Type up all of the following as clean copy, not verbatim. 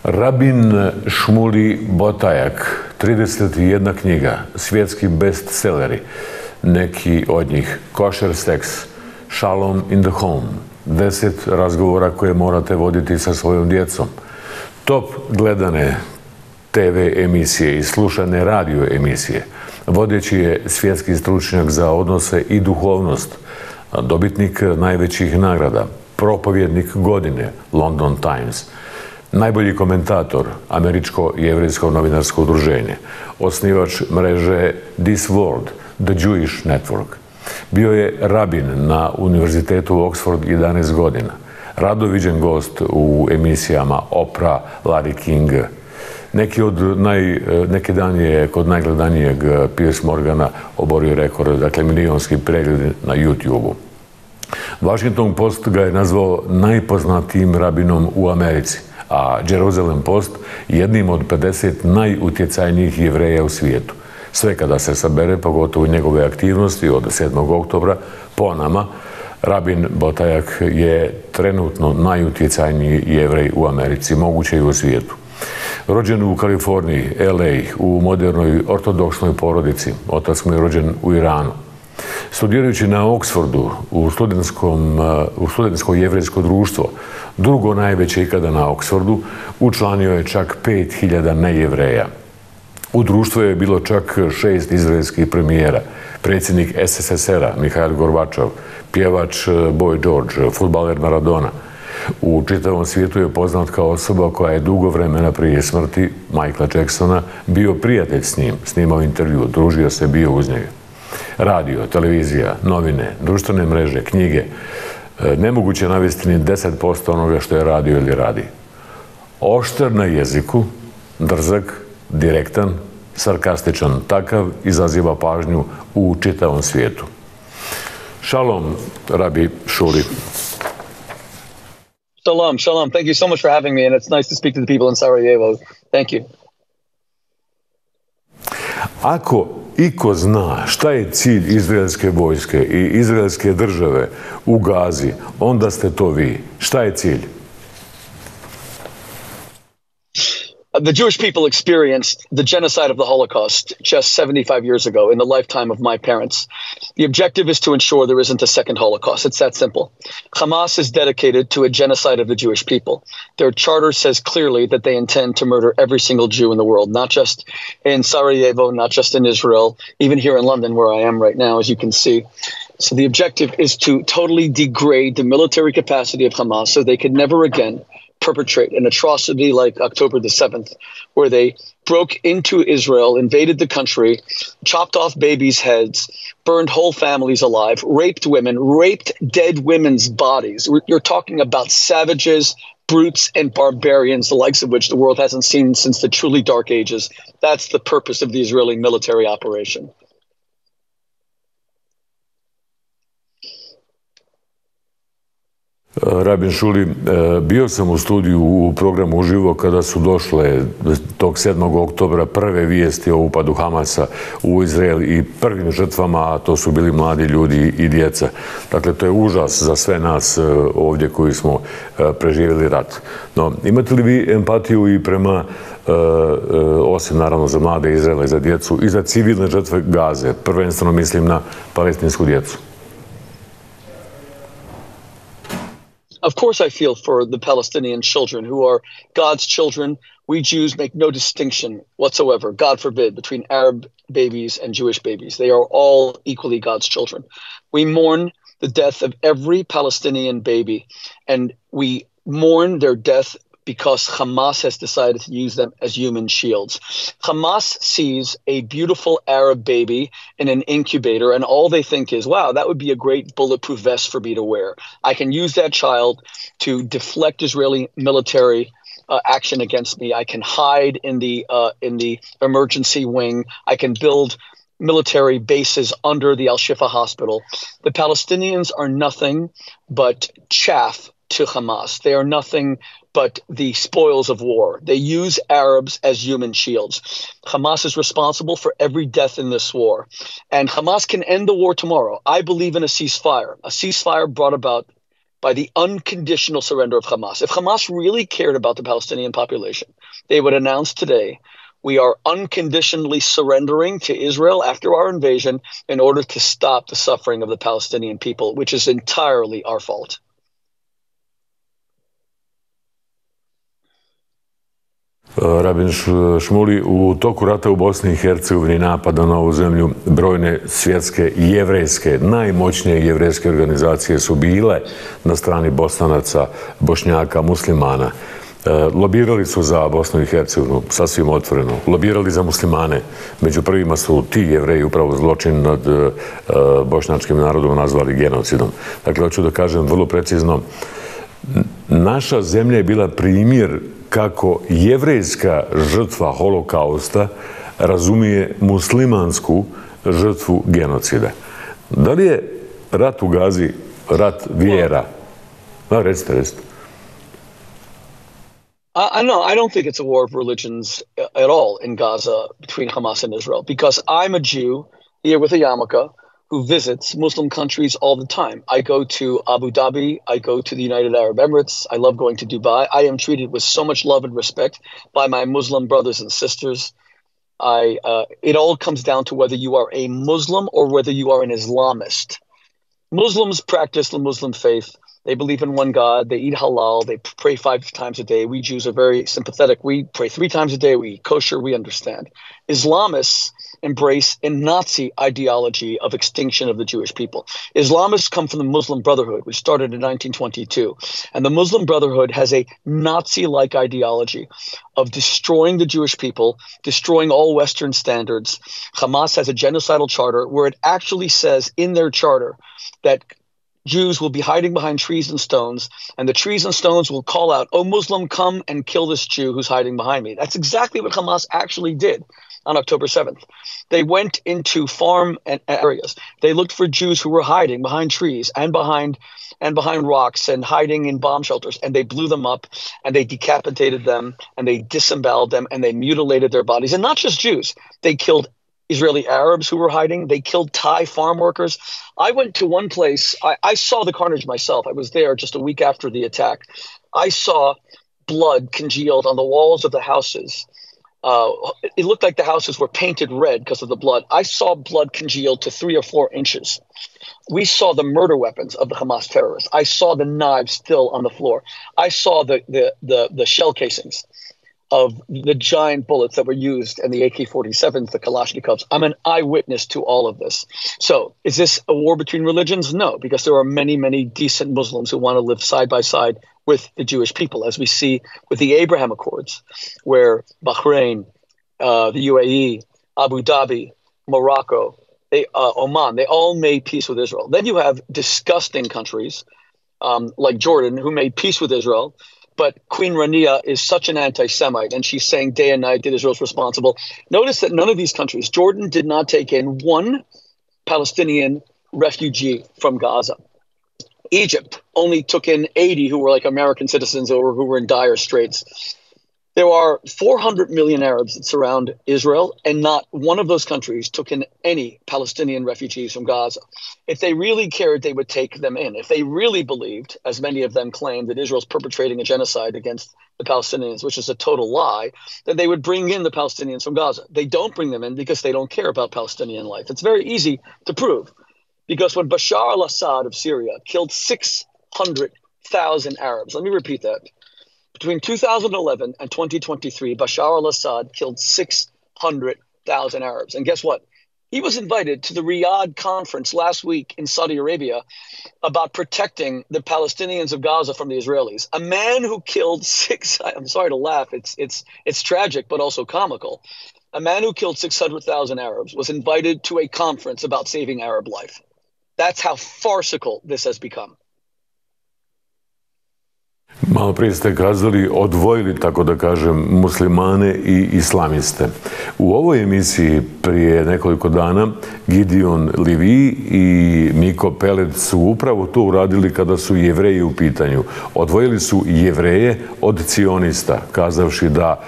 Rabin Shmuleyja Boteacha, 31 knjiga, svjetski bestselleri, neki od njih: Kosher Sex, Shalom in the Home, 10 razgovora koje morate voditi sa svojom djecom, top gledane TV emisije i slušane radio emisije. Vodeći je svjetski stručnjak za odnose i duhovnost, dobitnik najvećih nagrada, propovjednik godine, London Times, najbolji komentator, američko-jevrejsko novinarsko udruženje, osnivač mreže This World, the Jewish Network. Bio je rabin na Univerzitetu Oxford 11 godina, rado viđen gost u emisijama Oprah, Larry King. Neki dan je kod najgledanijeg Piers Morgana oborio rekord, dakle milionski pregled na YouTube-u. Washington Post ga je nazvao najpoznatijim rabinom u Americi, a Jerusalem Post jednim od 50 najutjecajnijih Jevreja u svijetu. Sve kada se sabere, pogotovo njegove aktivnosti od 7. oktobra, po nama, Rabin Boteacha je trenutno najutjecajniji Jevrej u Americi, moguće i u svijetu. Rođen u Kaliforniji, LA, u modernoj ortodoksnoj porodici, otac mu je rođen u Iranu. Studirajući na Oxfordu u studentsko jevrejsko društvo, drugo najveće ikada na Oxfordu, učlanio je čak 5000 nejevreja. U društvu je bilo čak 6 izraelskih premijera, predsjednik SSSR-a Mihail Gorbačov, pjevač Boy George, fudbaler Maradona. U čitavom svijetu je poznat kao osoba koja je dugo vremena prije smrti Michaela Jacksona bio prijatelj s njim, snimao intervju, družio se, bio uz njega. Radio, televizija, novine, društvene mreže, knjige. Nemoguće navesti ni 10% onoga što je radio ili radi. Oštar na jeziku, drzak, direktan, sarkastičan, takav izaziva pažnju u čitavom svijetu. Shalom, Rabbi Shmuley. Shalom, shalom. Thank you so much for having me, and it's nice to speak to the people in Sarajevo. Thank you. Ako iko zna šta je cilj izraelske vojske i izraelske države u Gazi, onda ste to vi. Šta je cilj? The Jewish people experienced the genocide of the Holocaust just 75 years ago in the lifetime of my parents. The objective is to ensure there isn't a second Holocaust. It's that simple. Hamas is dedicated to a genocide of the Jewish people. Their charter says clearly that they intend to murder every single Jew in the world, not just in Sarajevo, not just in Israel, even here in London where I am right now, as you can see. So the objective is to totally degrade the military capacity of Hamas so they could never again perpetrate an atrocity like October the 7th, where they broke into Israel, invaded the country, chopped off babies' heads, burned whole families alive, raped women, raped dead women's bodies. You're talking about savages, brutes, and barbarians, the likes of which the world hasn't seen since the truly dark ages. That's the purpose of the Israeli military operation. Rabin Shmuley, bio sam u studiju u programu uživo kada su došle tog 7. oktobra prve vijesti o upadu Hamasa u Izrael i prvim žrtvama, a to su bili mladi ljudi i djeca. Dakle, to je užas za sve nas ovdje koji smo preživjeli rat. No, imate li vi empatiju i prema, osim naravno za mlade Izraela i za djecu, i za civilne žrtve Gaze? Prvenstveno mislim na palestinsku djecu. Of course, I feel for the Palestinian children who are God's children. We Jews make no distinction whatsoever, God forbid, between Arab babies and Jewish babies. They are all equally God's children. We mourn the death of every Palestinian baby, and we mourn their death because Hamas has decided to use them as human shields. Hamas sees a beautiful Arab baby in an incubator, and all they think is, wow, that would be a great bulletproof vest for me to wear. I can use that child to deflect Israeli military action against me. I can hide in the emergency wing. I can build military bases under the Al-Shifa hospital. The Palestinians are nothing but chaff to Hamas. They are nothing but the spoils of war. They use Arabs as human shields. Hamas is responsible for every death in this war. And Hamas can end the war tomorrow. I believe in a ceasefire brought about by the unconditional surrender of Hamas. If Hamas really cared about the Palestinian population, they would announce today, we are unconditionally surrendering to Israel after our invasion in order to stop the suffering of the Palestinian people, which is entirely our fault. Rabin Shmuley, u toku rata u Bosni i Hercegovini, napada na ovu zemlju, brojne svjetske jevrejske, najmoćnije jevrejske organizacije su bile na strani Bosanaca, Bošnjaka, muslimana. Lobirali su za Bosnu i Hercegovinu, sasvim otvoreno. Lobirali za muslimane. Među prvima su ti jevreji upravo zločin nad bošnjačkim narodom nazvali genocidom. Dakle, hoću da kažem vrlo precizno, naša zemlja je bila primjer kako jevrejska žrtva holokausta razumije muslimansku žrtvu genocida. Da li je rat u Gazi rat vjera? Da, recite. I don't think it's a war of religions at all in Gaza between Hamas and Israel, because I'm a Jew here with a yarmulke who visits Muslim countries all the time. I go to Abu Dhabi, I go to the United Arab Emirates, I love going to Dubai. I am treated with so much love and respect by my Muslim brothers and sisters. It all comes down to whether you are a Muslim or whether you are an Islamist. Muslims practice the Muslim faith. They believe in one God. They eat halal. They pray 5 times a day. We Jews are very sympathetic. We pray 3 times a day. We eat kosher. We understand. Islamists embrace a Nazi ideology of extinction of the Jewish people. Islamists come from the Muslim Brotherhood, which started in 1922. And the Muslim Brotherhood has a Nazi-like ideology of destroying the Jewish people, destroying all Western standards. Hamas has a genocidal charter where it actually says in their charter that Jews will be hiding behind trees and stones, and the trees and stones will call out, "Oh, Muslim, come and kill this Jew who's hiding behind me." That's exactly what Hamas actually did on October 7th. They went into farm areas. They looked for Jews who were hiding behind trees and behind rocks and hiding in bomb shelters, and they blew them up, and they decapitated them, and they disemboweled them, and they mutilated their bodies. And not just Jews. They killed Israeli Arabs who were hiding. They killed Thai farm workers. I went to one place. I saw the carnage myself. I was there just a week after the attack. I saw blood congealed on the walls of the houses. It looked like the houses were painted red because of the blood. I saw blood congealed to 3 or 4 inches. We saw the murder weapons of the Hamas terrorists. I saw the knives still on the floor. I saw the shell casings of the giant bullets that were used in the AK-47s, the Kalashnikovs. I'm an eyewitness to all of this. So is this a war between religions? No, because there are many, many decent Muslims who want to live side by side with the Jewish people, as we see with the Abraham Accords, where Bahrain, the UAE, Abu Dhabi, Morocco, Oman, they all made peace with Israel. Then you have disgusting countries like Jordan who made peace with Israel, but Queen Rania is such an anti-Semite, and she's saying day and night that Israel's responsible. Notice that none of these countries, Jordan did not take in one Palestinian refugee from Gaza. Egypt only took in 80 who were like American citizens or who were in dire straits. There are 400 million Arabs that surround Israel, and not one of those countries took in any Palestinian refugees from Gaza. If they really cared, they would take them in. If they really believed, as many of them claim, that Israel's perpetrating a genocide against the Palestinians, which is a total lie, then they would bring in the Palestinians from Gaza. They don't bring them in because they don't care about Palestinian life. It's very easy to prove, because when Bashar al-Assad of Syria killed 600,000 Arabs, let me repeat that. Between 2011 and 2023, Bashar al-Assad killed 600,000 Arabs. And guess what? He was invited to the Riyadh conference last week in Saudi Arabia about protecting the Palestinians of Gaza from the Israelis. A man who killed I'm sorry to laugh, it's tragic, but also comical. A man who killed 600,000 Arabs was invited to a conference about saving Arab life. That's how farcical this has become. Malo prije ste kazali, odvojili, tako da kažem, muslimane i islamiste. U ovoj emisiji prije nekoliko dana Gideon Livy i Miko Peled su upravo to uradili kada su Jevreji u pitanju. Odvojili su Jevreje od cionista, kazavši da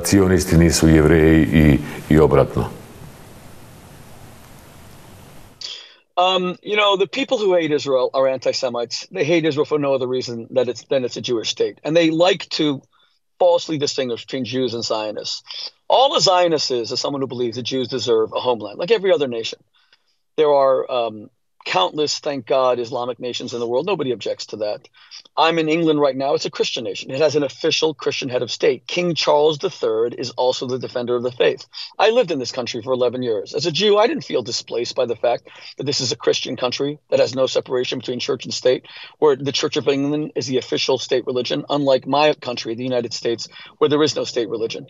cionisti nisu Jevreji i obratno. The people who hate Israel are anti-Semites. They hate Israel for no other reason than it's a Jewish state. And they like to falsely distinguish between Jews and Zionists. All a Zionist is someone who believes that Jews deserve a homeland, like every other nation. There are countless, thank God, Islamic nations in the world. Nobody objects to that. I'm in England right now. It's a Christian nation. It has an official Christian head of state. King Charles III is also the defender of the faith. I lived in this country for 11 years. As a Jew, I didn't feel displaced by the fact that this is a Christian country that has no separation between church and state, where the Church of England is the official state religion, unlike my country, the United States, where there is no state religion.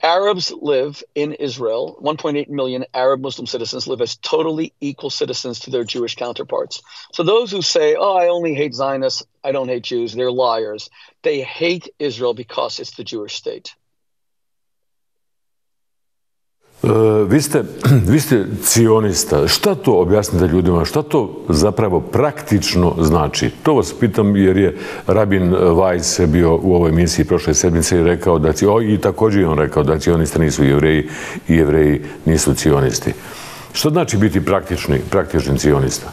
Arabs live in Israel. 1.8 million Arab Muslim citizens live as totally equal citizens to their Jewish counterparts. So those who say, oh, I only hate Zionists, I don't hate Jews, they're liars. They hate Israel because it's the Jewish state. Vi ste cionista. Šta to, objasnite ljudima, šta to zapravo praktično znači? To vas pitam jer je rabin Weiss bio u ovoj emisiji prošle sedmice i rekao da i također je on rekao da cionisti nisu Jevreji i Jevreji nisu cionisti. Što znači biti praktični cionista?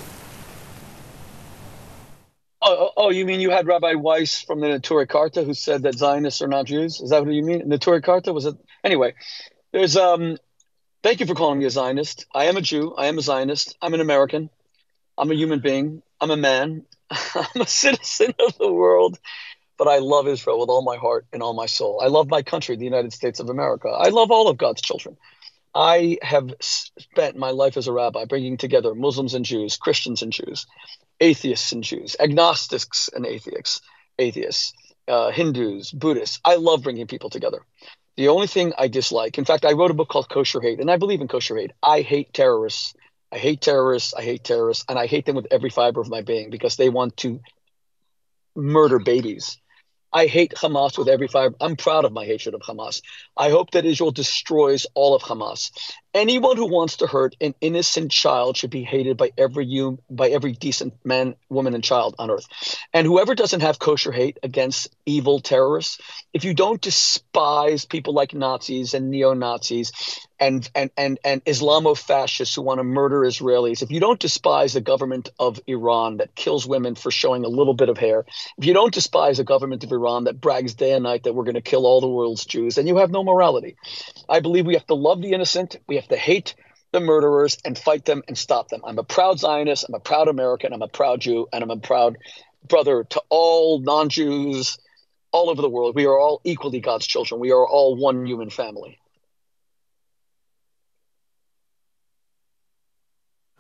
Oh, you mean you had Rabbi Weiss from the Neturei Karta who said that Zionists are not Jews? Is that what you mean? Neturei Karta was it? Anyway, there's thank you for calling me a Zionist. I am a Jew. I am a Zionist. I'm an American. I'm a human being. I'm a man. I'm a citizen of the world. But I love Israel with all my heart and all my soul. I love my country, the United States of America. I love all of God's children. I have spent my life as a rabbi bringing together Muslims and Jews, Christians and Jews, atheists and Jews, agnostics and atheists, Hindus, Buddhists. I love bringing people together. The only thing I dislike, in fact, I wrote a book called Kosher Hate, and I believe in kosher hate. I hate terrorists. I hate terrorists. I hate terrorists. And I hate them with every fiber of my being because they want to murder babies. I hate Hamas with every fiber. I'm proud of my hatred of Hamas. I hope that Israel destroys all of Hamas. Anyone who wants to hurt an innocent child should be hated by every decent man, woman, and child on earth. And whoever doesn't have kosher hate against evil terrorists, if you don't despise people like Nazis and neo-Nazis and Islamofascists who want to murder Israelis, if you don't despise the government of Iran that kills women for showing a little bit of hair, if you don't despise the government of Iran that brags day and night that we're going to kill all the world's Jews, then you have no morality. I believe we have to love the innocent. We have to hate the murderers and fight them and stop them. I'm a proud Zionist. I'm a proud American. I'm a proud Jew. And I'm a proud brother to all non-Jews all over the world. We are all equally God's children. We are all one human family.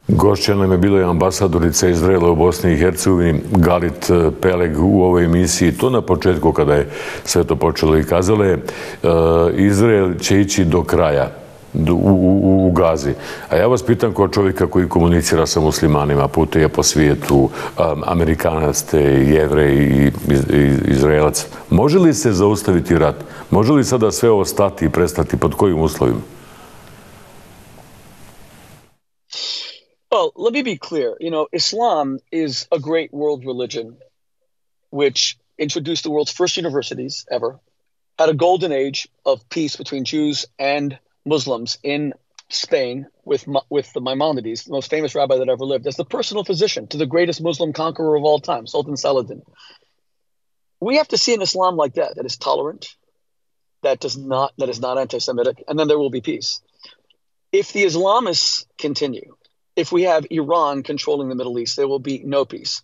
Gošća nam je bila i ambasadorica Izraela u Bosni i Hercegovini, Galit Peleg, u ovoj emisiji. To na početku kada je sve to počelo i kazala je Izrael će ići do kraja u Gazi. A ja vas pitam kao čovjeka koji komunicira sa muslimanima, putuje po svijetu, Amerikanac ste, Jevrej i Izraelac. Može li se zaustaviti rat? Može li sada sve ovo stati i prestati? Pod kojim uslovima? Well, let me be clear. Islam is a great world religion which introduced the world's first universities ever, had a golden age of peace between Jews and Muslims in Spain with the Maimonides, the most famous rabbi that ever lived, as the personal physician to the greatest Muslim conqueror of all time, Sultan Saladin. We have to see an Islam like that is tolerant, that is not anti-Semitic, and then there will be peace. If the Islamists continue, if we have Iran controlling the Middle East, there will be no peace.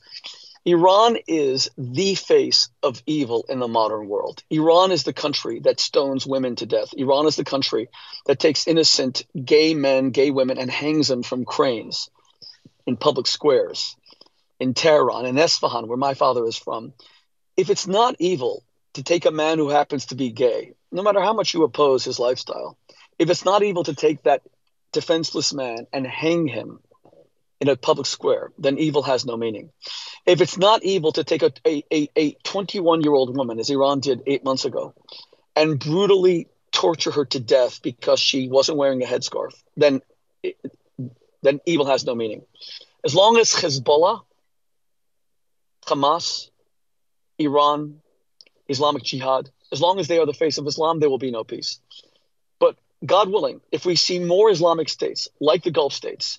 Iran is the face of evil in the modern world. Iran is the country that stones women to death. Iran is the country that takes innocent gay men, gay women, and hangs them from cranes in public squares. In Tehran, in Esfahan, where my father is from, if it's not evil to take a man who happens to be gay, no matter how much you oppose his lifestyle, if it's not evil to take that defenseless man and hang him in a public square, then evil has no meaning. If it's not evil to take a 21-year-old woman, as Iran did 8 months ago, and brutally torture her to death because she wasn't wearing a headscarf, then evil has no meaning. As long as Hezbollah, Hamas, Iran, Islamic Jihad, as long as they are the face of Islam, there will be no peace. But God willing, if we see more Islamic states like the Gulf states,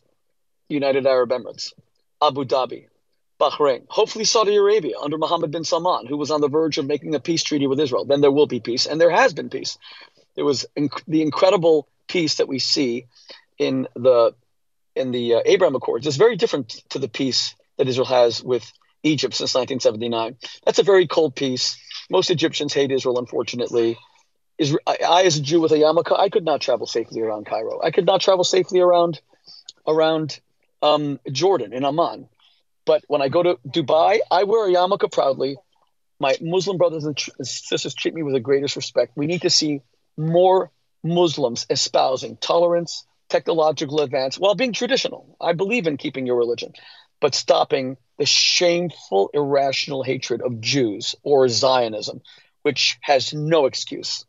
United Arab Emirates, Abu Dhabi, Bahrain, hopefully Saudi Arabia under Mohammed bin Salman, who was on the verge of making a peace treaty with Israel. Then there will be peace, and there has been peace. There was the incredible peace that we see in the Abraham Accords. It's very different to the peace that Israel has with Egypt since 1979. That's a very cold peace. Most Egyptians hate Israel, unfortunately. I, as a Jew with a yarmulke, I could not travel safely around Cairo. I could not travel safely around Jordan, in Amman. But when I go to Dubai, I wear a yarmulke proudly. My Muslim brothers and sisters treat me with the greatest respect. We need to see more Muslims espousing tolerance, technological advance, while being traditional. I believe in keeping your religion, but stopping the shameful, irrational hatred of Jews or Zionism, which has no excuse.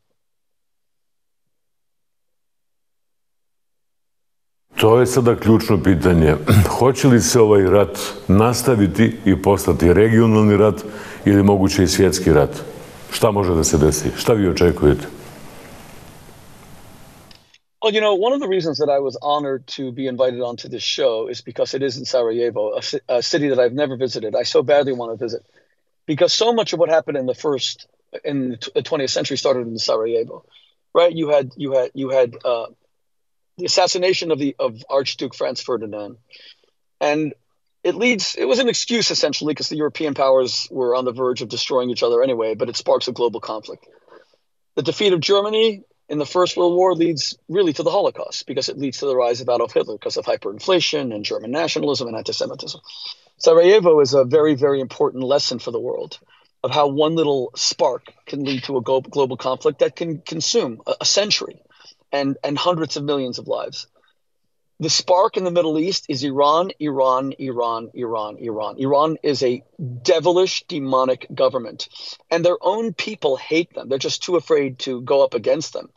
To je sada ključno pitanje. Hoće li se ovaj rat nastaviti i postati regionalni rat ili moguće i svjetski rat? Šta može da se desi? Šta vi očekujete? Well, one of the reasons that I was honored to be invited onto this show is because it is in Sarajevo, a city that I've never visited. I so badly want to visit because so much of what happened in the 20th century started in Sarajevo, right? You had the assassination of Archduke Franz Ferdinand, and it was an excuse essentially because the European powers were on the verge of destroying each other anyway, but it sparks a global conflict. The defeat of Germany in the First World War leads really to the Holocaust because it leads to the rise of Adolf Hitler because of hyperinflation and German nationalism and anti-Semitism. Sarajevo is a very, very important lesson for the world of how one little spark can lead to a global conflict that can consume a century and hundreds of millions of lives. The spark in the Middle East is Iran, Iran, Iran, Iran, Iran. Iran is a devilish, demonic government, and their own people hate them. They're just too afraid to go up against them.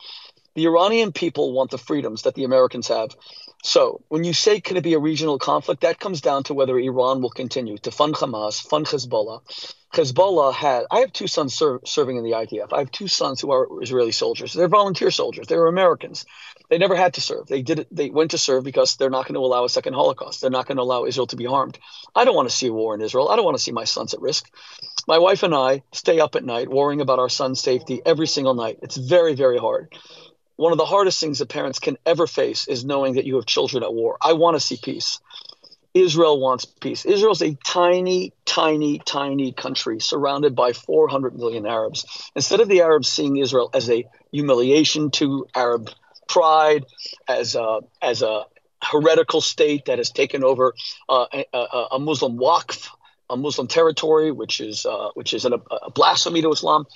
The Iranian people want the freedoms that the Americans have. So when you say, can it be a regional conflict, that comes down to whether Iran will continue to fund Hamas, fund Hezbollah. I have two sons serving in the IDF. I have two sons who are Israeli soldiers. They're volunteer soldiers. They were Americans. They never had to serve. They went to serve because they're not going to allow a second Holocaust. They're not going to allow Israel to be harmed. I don't want to see a war in Israel. I don't want to see my sons at risk. My wife and I stay up at night worrying about our son's safety every single night. It's very, very hard. One of the hardest things that parents can ever face is knowing that you have children at war. I want to see peace. Israel wants peace. Israel's a tiny, tiny, tiny country surrounded by 400 million Arabs. Instead of the Arabs seeing Israel as a humiliation to Arab pride, as a heretical state that has taken over a Muslim waqf, a Muslim territory, which is a blasphemy to Islam,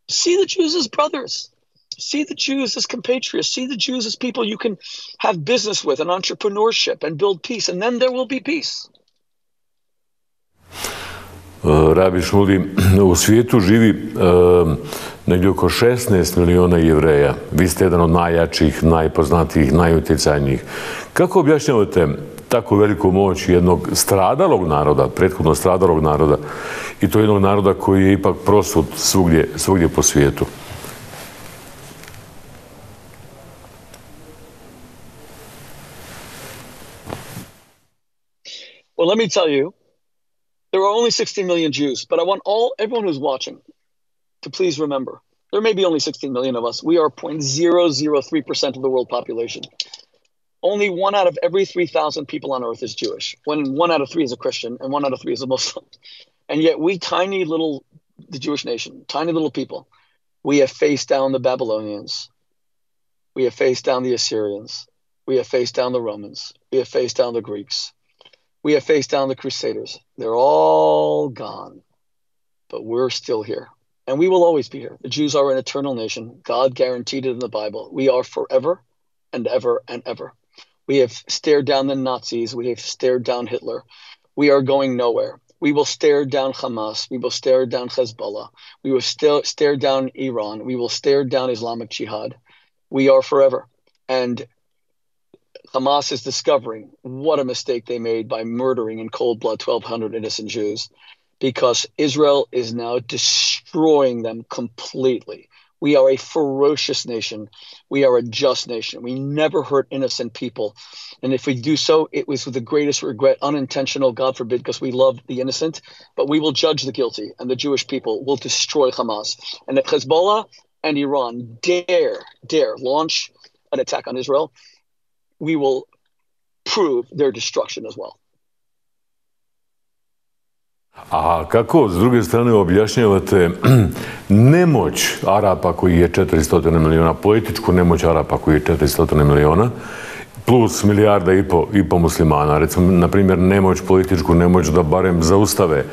see the Jews as brothers. See the Jews as compatriots. See the Jews as people you can have business with and entrepreneurship and build peace, and then there will be peace. Rabbi Shmuley, u svijetu živi negdje oko 16 miliona Jevreja. Vi ste jedan od najjačih, najpoznatijih, najutjecajnijih. Kako objašnjavate tako veliku moć jednog stradalog naroda, prethodno stradalog naroda, i to jednog naroda koji je ipak prosut svugdje po svijetu? Well, let me tell you, there are only 16 million Jews, but I want everyone who's watching to please remember, there may be only 16 million of us. We are 0.003% of the world population. Only 1 out of every 3,000 people on earth is Jewish, when 1 out of 3 is a Christian and 1 out of 3 is a Muslim. And yet we the Jewish nation, tiny little people, we have faced down the Babylonians. We have faced down the Assyrians. We have faced down the Romans. We have faced down the Greeks. We have faced down the Crusaders. They're all gone, but we're still here. And we will always be here. The Jews are an eternal nation. God guaranteed it in the Bible. We are forever and ever and ever. We have stared down the Nazis. We have stared down Hitler. We are going nowhere. We will stare down Hamas. We will stare down Hezbollah. We will stare down Iran. We will stare down Islamic Jihad. We are forever. And Hamas is discovering what a mistake they made by murdering in cold blood 1,200 innocent Jews, because Israel is now destroying them completely. We are a ferocious nation. We are a just nation. We never hurt innocent people. And if we do so, it was with the greatest regret, unintentional, God forbid, because we love the innocent. But we will judge the guilty, and the Jewish people will destroy Hamas. And if Hezbollah and Iran dare launch an attack on Israel, we will prove their destruction as well. A kako, s druge strane, objašnjavate nemoć Arapa koji je 400 miliona, političku nemoć Arapa koji je 400 miliona, plus milijarda i po muslimana. Recimo, na primjer, nemoć, političku nemoć da barem zaustave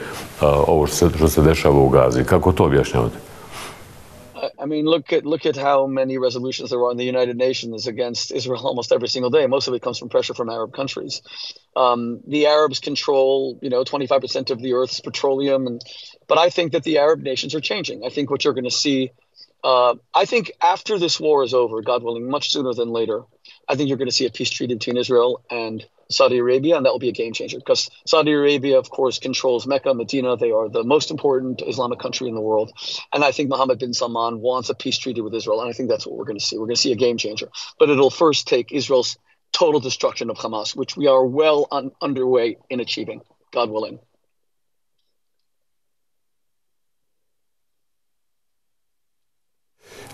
ovo što se dešava u Gazi. Kako to objašnjavate? I mean, look at how many resolutions there are in the United Nations against Israel almost every single day. Most of it comes from pressure from Arab countries. The Arabs control, 25% of the Earth's petroleum, but I think that the Arab nations are changing. I think what you're going to see, I think after this war is over, God willing, much sooner than later, I think you're going to see a peace treaty between Israel and Saudi Arabia, and that will be a game changer because Saudi Arabia, of course, controls Mecca, Medina. They are the most important Islamic country in the world. And I think Mohammed bin Salman wants a peace treaty with Israel. And I think that's what we're going to see. We're going to see a game changer. But it'll first take Israel's total destruction of Hamas, which we are well underway in achieving, God willing.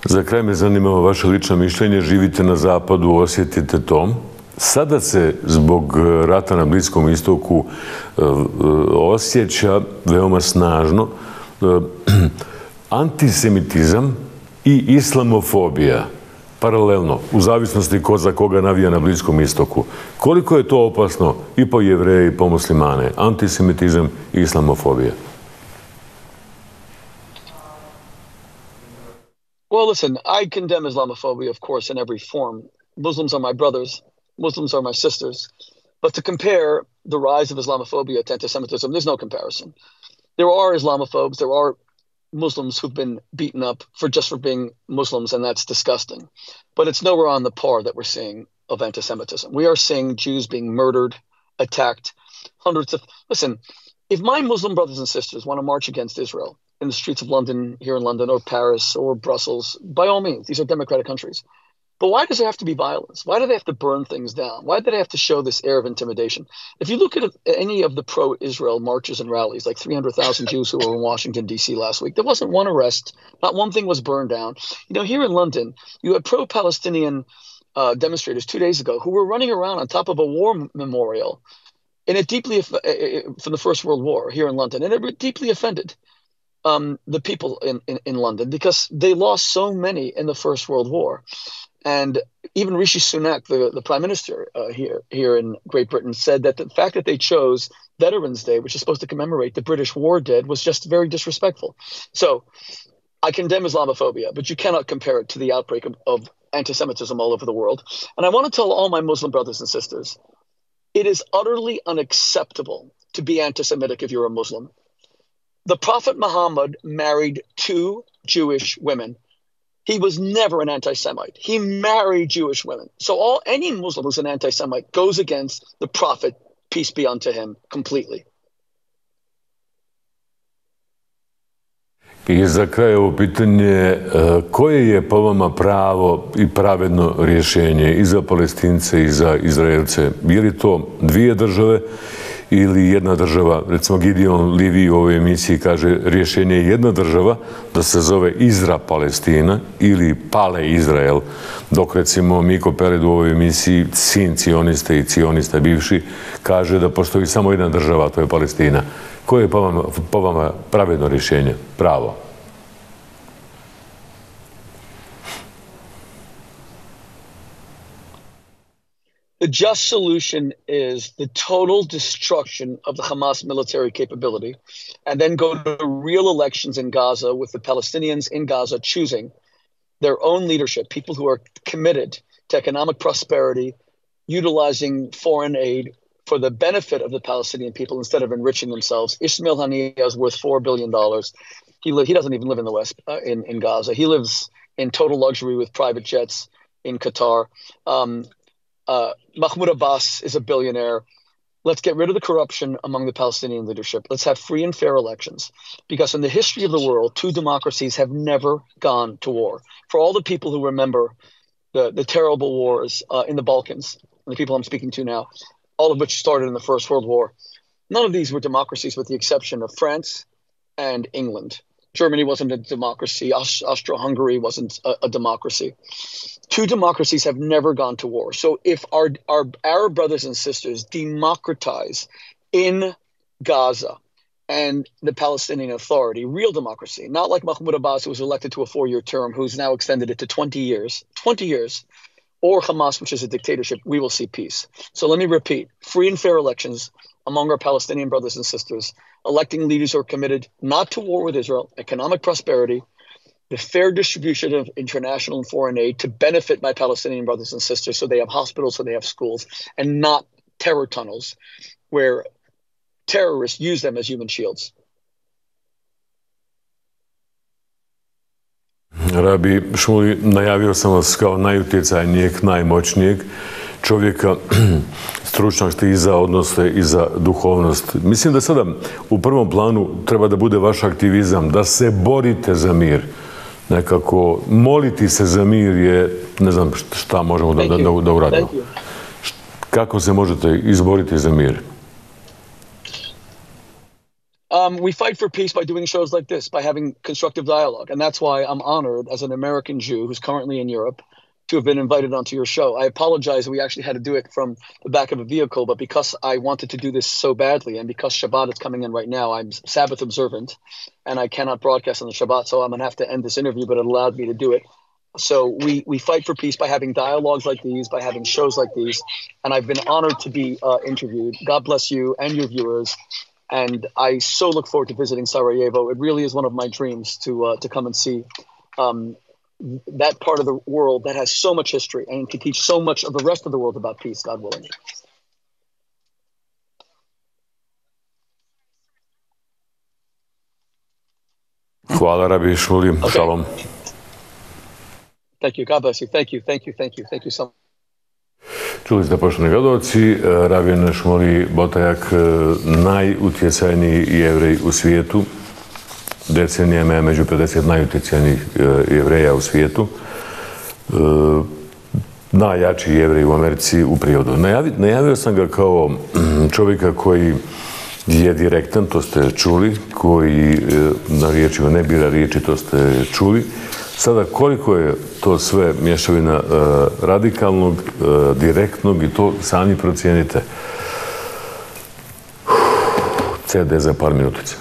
Za kraj me zanima vaše lično mišljenje. Živite na zapadu, osjetite to. Sada se zbog rata na Bliskom istoku osjeća veoma snažno antisemitizam i islamofobija paralelno, u zavisnosti ko za koga navija na Bliskom istoku. Koliko je to opasno i po Jevreje i po muslimane? Antisemitizam i islamofobija. Well, listen, I condemn Islamophobia, of course, in every form. Muslims are my brothers. Muslims are my sisters. But to compare the rise of Islamophobia to anti-Semitism, there's no comparison. There are Islamophobes, there are Muslims who've been beaten up for being Muslims, and that's disgusting. But it's nowhere on the par that we're seeing of anti-Semitism. We are seeing Jews being murdered, attacked, Listen, if my Muslim brothers and sisters want to march against Israel in the streets of London, here in London, or Paris, or Brussels, by all means, these are democratic countries. But why does there have to be violence? Why do they have to burn things down? Why do they have to show this air of intimidation? If you look at any of the pro-Israel marches and rallies, like 300,000 Jews who were in Washington, D.C. last week, there wasn't one arrest. Not one thing was burned down. Here in London, you had pro-Palestinian demonstrators 2 days ago who were running around on top of a war memorial from the First World War here in London. And it deeply offended the people in London because they lost so many in the First World War. And even Rishi Sunak, the prime minister here in Great Britain, said that the fact that they chose Veterans Day, which is supposed to commemorate the British war dead, was just very disrespectful. So I condemn Islamophobia, but you cannot compare it to the outbreak of anti-Semitism all over the world. And I want to tell all my Muslim brothers and sisters, it is utterly unacceptable to be anti-Semitic if you're a Muslim. The Prophet Muhammad married 2 Jewish women. He was never an anti-Semite. He married Jewish women. So any Muslim who's an anti-Semite goes against the Prophet, peace be unto him, completely. I za kraj ovo pitanje, koje je po vama pravo i pravedno rješenje i za Palestince i za Izraelce? Je li to 2 države ili jedna država? Recimo Gideon Livy u ovoj emisiji kaže rješenje je jedna država da se zove Izra Palestina ili Pale Izrael, dok recimo Miko Peled u ovoj emisiji, sin cioniste i cionista bivši, kaže da postoji samo jedna država, a to je Palestina. Koje je po vama pravedno rješenje, pravo? The just solution is the total destruction of the Hamas military capability and then go to real elections in Gaza with the Palestinians in Gaza choosing their own leadership, people who are committed to economic prosperity, utilizing foreign aid for the benefit of the Palestinian people instead of enriching themselves. Ismail Haniyeh is worth $4 billion. He doesn't even live in the West, in Gaza. He lives in total luxury with private jets in Qatar. Mahmoud Abbas is a billionaire. let's get rid of the corruption among the Palestinian leadership. Let's have free and fair elections. Because in the history of the world, two democracies have never gone to war. For all the people who remember the terrible wars in the Balkans, and the people I'm speaking to now, all of which started in the First World War, none of these were democracies with the exception of France and England. Germany wasn't a democracy. Austro-Hungary wasn't a democracy. Two democracies have never gone to war. So if our Arab brothers and sisters democratize in Gaza and the Palestinian Authority, real democracy, not like Mahmoud Abbas, who was elected to a 4-year term, who's now extended it to 20 years, or Hamas, which is a dictatorship, we will see peace. So let me repeat, free and fair elections among our Palestinian brothers and sisters, electing leaders who are committed not to war with Israel, economic prosperity, the fair distribution of international and foreign aid to benefit my Palestinian brothers and sisters so they have hospitals, so they have schools, and not terror tunnels where terrorists use them as human shields. Rabbi Shmuley, najavio sam vas kao najutjecajnijeg, najmoćnijeg čovjeka, stručnjak ste i za odnose i za duhovnost. Mislim da sada u prvom planu treba da bude vaš aktivizam, da se borite za mir. Nekako moliti se za mir je, ne znam šta možemo da uradimo. Kako se možete izboriti za mir? We fight for peace by doing shows like this, by having constructive dialogue. And that's why I'm honored as an American Jew who's currently in Europe to have been invited onto your show. I apologize, we actually had to do it from the back of a vehicle, but because I wanted to do this so badly and because Shabbat is coming in right now, I'm Sabbath observant and I cannot broadcast on the Shabbat, so I'm going to have to end this interview, but it allowed me to do it. So we fight for peace by having dialogues like these, by having shows like these, and I've been honored to be interviewed. God bless you and your viewers. And I so look forward to visiting Sarajevo. It really is one of my dreams to come and see that part of the world that has so much history and to teach so much of the rest of the world about peace, God willing. Hvala, Rabbi Shmuley. Okay. Shalom. Thank you. God bless you. Thank you. Thank you. Thank you. Thank you so much. Čuli ste, poštovani gledalci, Rabbi Shmuleyja Boteacha, najutjecajniji jevrej u svijetu, decenijama je među 50 najutjecajnijih jevreja u svijetu, najjači jevrej u Americi u prijevodu. Najavio sam ga kao čovjeka koji je direktan, to ste čuli, koji na riječima ne bira riječi, to ste čuli. Sada, koliko je to sve mješavina radikalnog, direktnog i to sami procijenite. CD za par minutica.